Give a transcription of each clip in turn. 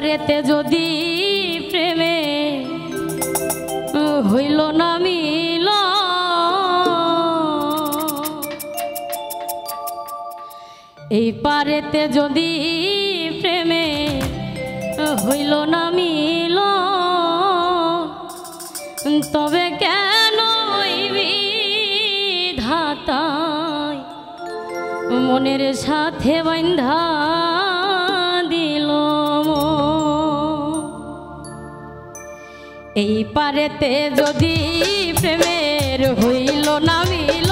পারেতে যদি প্রেমে হইল না মিল, এই পারেতে যদি প্রেমে হইল না মিল, তবে কেন বিধাতায় মনের সাথে বান্ধা দিল। এই পারেতে যদি প্রেমের হইল না মিল,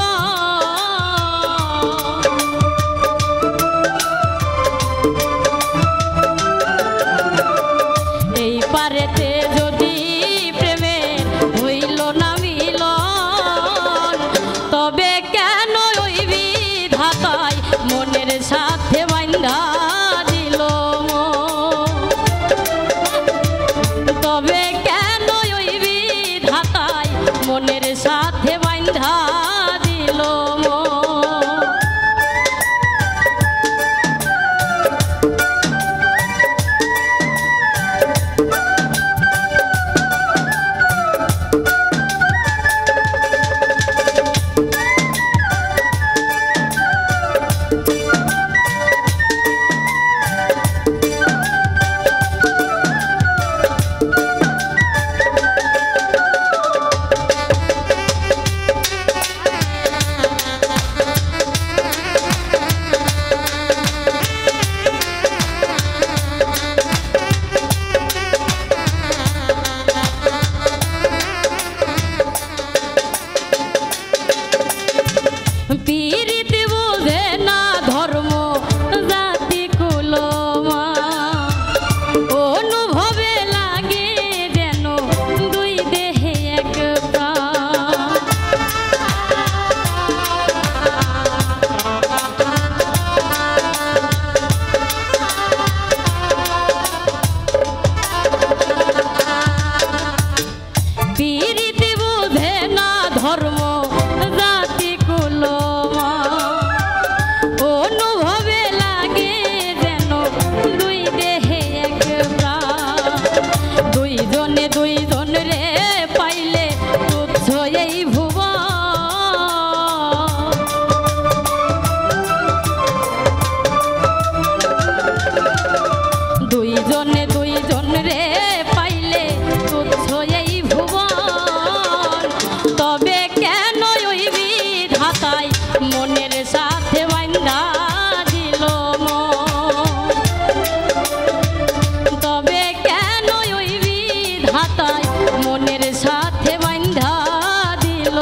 এই পারেতে যদি প্রেমের হইল না মিল, তবে কেন ওই বিধাতায় মনের সাথে বান্ধা দিল। তবে কেন ওই বিধাতায় মনের সাথে বান্ধা দিল। পীড়িতে বোঝে না ধর্ম জাতি কুলমা, অনুভবে লাগে যেন দুই দেহে এক প্রাণ। পীড়িতে বোঝে না ধর্ম জাতি কুলমা, অনুভবে লাগে যেন দুই দেহে এক প্রাণ। দুইজনে দুইজন রে পাইলে তুচ্ছ এই ভুবন, দুইজনে দুইজন রে পাইলে তুচ্ছ এই ভুবন। তবে কেন ওই বিধাতায় মনের সাথে বান্ধা দিল। তবে কেন ওই বিধাতায় মনের সাথে বান্ধা দিল।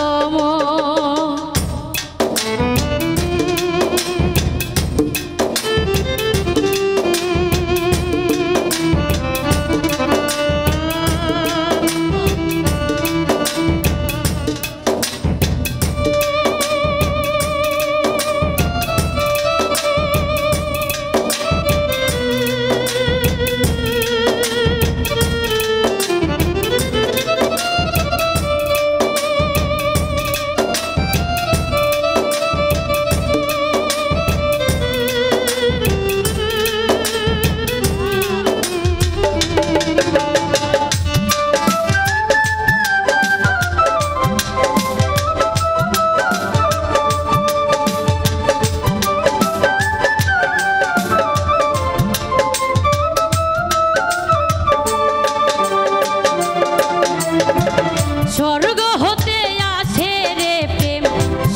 স্বর্গ হতে আসে রে প্রেম,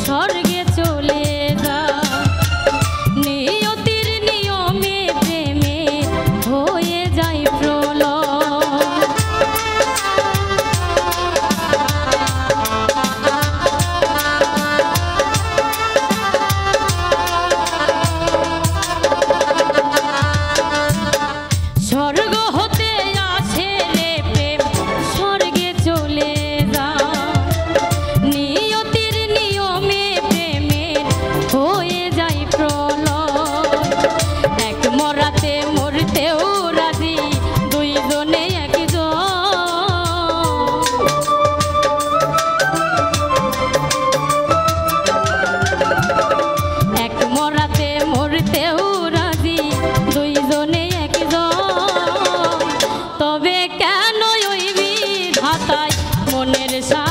স্বর্গে চলে যা। নিয়তির নিয়মে প্রেমে হয়ে যায় প্রলয়। স্বর্গ হতে আসে রে প্রেম, স্বর্গে চলে যা। মনের সা